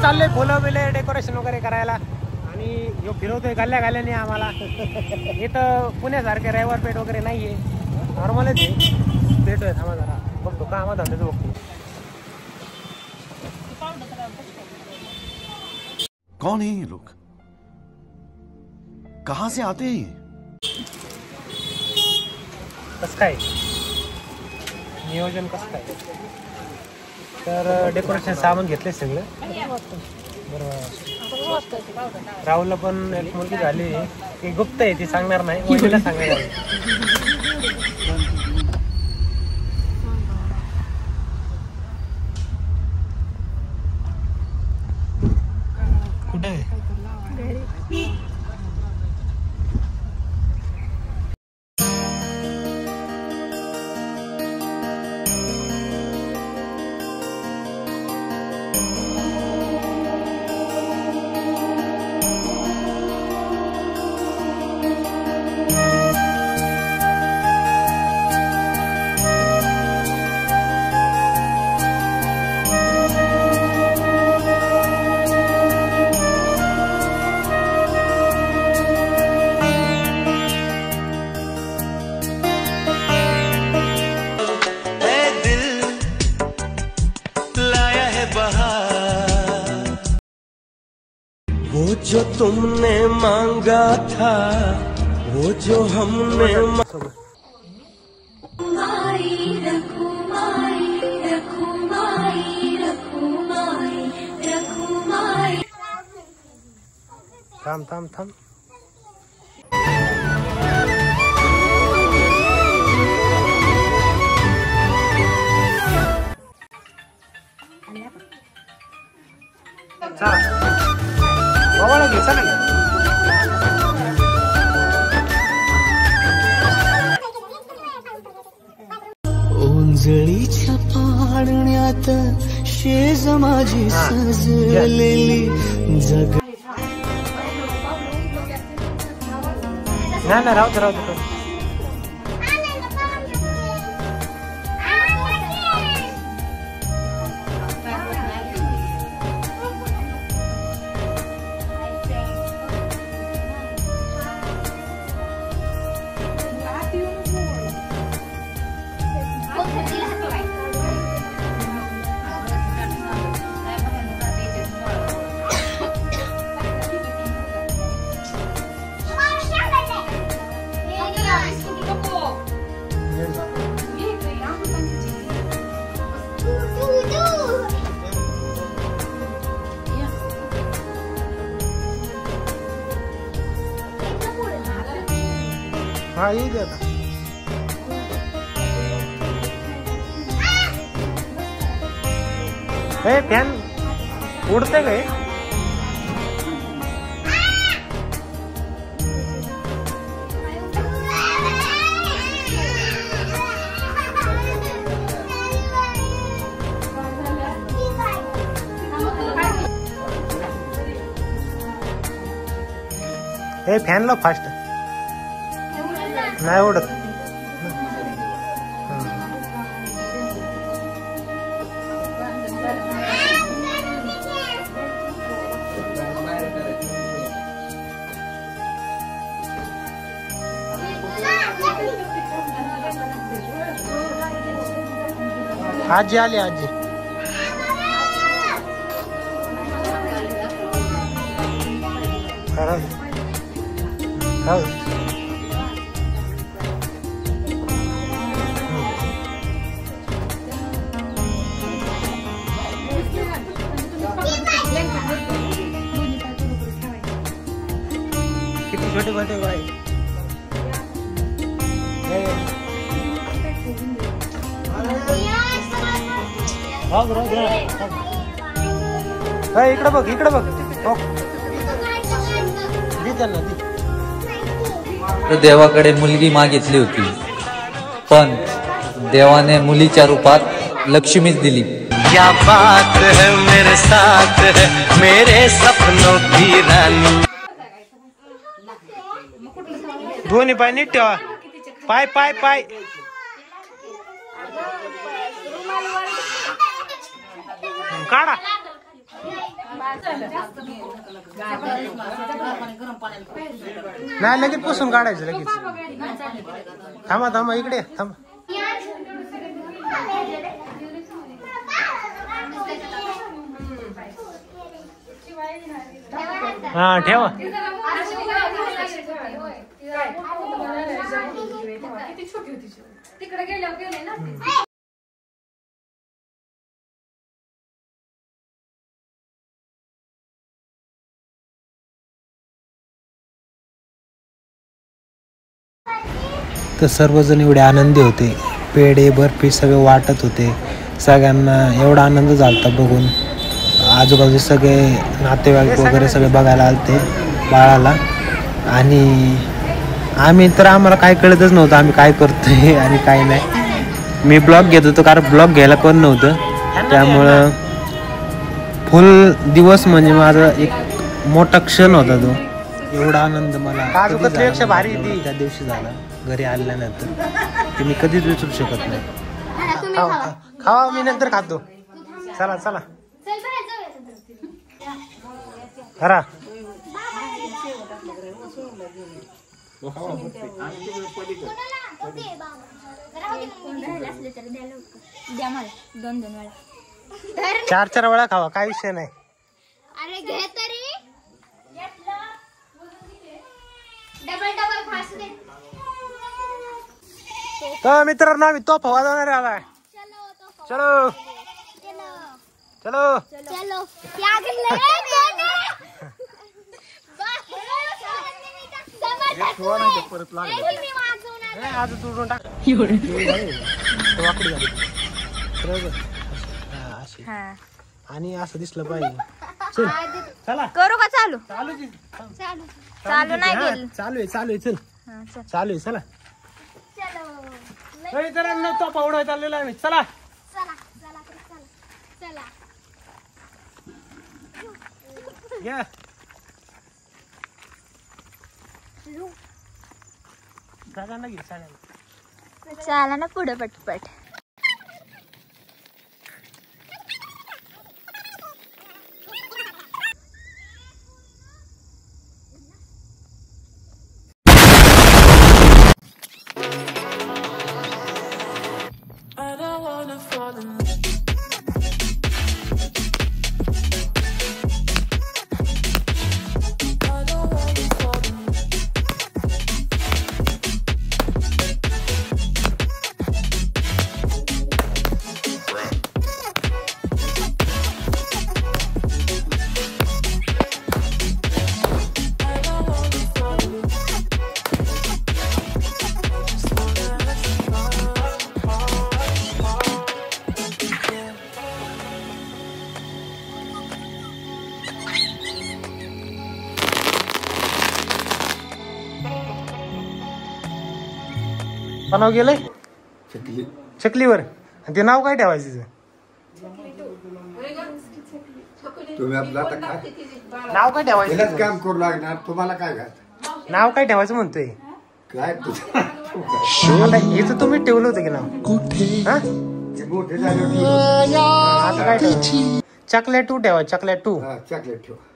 चाललोय फुलं बिले डेकोरेशन वगैरे करायला आणि यो फिरवतोय गल्ल्या गाल्ल्याने आम्हाला. इथं पुण्यासारखे रविवार पेठ वगैरे नाहीये, नॉर्मलच आहे. पेट आहे. थांबा जरा बघतो का आम्हाला धंद्याचं बघतो. कौन है ये लोग, कहां से आते हैं? कसं काय नियोजन कसं काय? तर डेकोरेशन सामान घेतले सगळं. बरोबर. राहुलला पण एक मुलगी झाली, ती गुप्त आहे, ती सांगणार नाही, वहिनीला सांगायला. कुठे आहे? वो जो तुमने मांगा था, वो जो हमने थांब थांब थांब. बाबाला घे चला. ओंजळीच्या पाण्यात शेज माझी सजलेली जग. नाही राहू राहू. हा ये दे आता. हे फॅन उडते काय? हे फॅन ला फास्ट नाही उडत. आजी आली आजी. किती छोटे छोटे भाई. इकडे बघ इकडे बघ. तर देवाकडे मुलगी मागितली होती, पण देवाने मुलीच्या रूपात लक्ष्मीच दिली. क्या बात है मेरे साथ है मेरे सपनों की रानी. दोन्ही पाय नीट ठेवा. पाय पाय पाय. काढा. नाही लगेच पुसून काढायचं लगेच. थांबा थांबा इकडे थांबा. हा ठेवा. तिकडे गेले ना. तर सर्वजण एवढे आनंदी होते. पेढे बर्फी सगळं वाटत होते. सगळ्यांना एवढा आनंद झाला बघून. आजूबाजूचे सगळे नातेवाईक वगैरे सगळे बघायला आलते बाळाला. आणि आम्हाला काय कळतच नव्हतं आम्ही काय करतोय आणि काय नाही. मी ब्लॉग घेत होतो कारण ब्लॉग घ्यायला कोण नव्हतं. त्यामुळं फुल दिवस म्हणजे माझा एक मोठा क्षण होता तो. एवढा आनंद मला भारी त्या दिवशी झाला घरी आल्यानंतर ते मी कधीच विसरू शकत नाही. खावा मी नंतर खातो. चला चला खरा. चार वेळा खावा काय विषय नाही. अरे घे तरी डबल फास्ट दे. तर मित्रांनो आम्ही तो फवा जाणार आलाय. चलो चलो चलो आज तुडून टाक. आणि असं दिसलं पाहिजे. चला करू का चालू? चालू चालू नाही गेलं. चालू आहे चल चालू आहे चला. चलो मित्रांनो तो पावडा चाललेला आहे. चला चला चला चला या. चला ना पुढे पटपट. नाव गेलंय चकलीवर. आणि ते नाव काय ठेवायचं? तुम्ही आपला नाव काय ठेवायचं? काम करू लागणार तुम्हाला काय घात नाव काय ठेवायचं म्हणतोय काय आता हिचं तुम्ही ठेवलं होतं की नाव? मोठे झाले आता काय ठेवा? चकल्या 2 ठेवा. चकल्या 2 चॉकलेट ठेवा.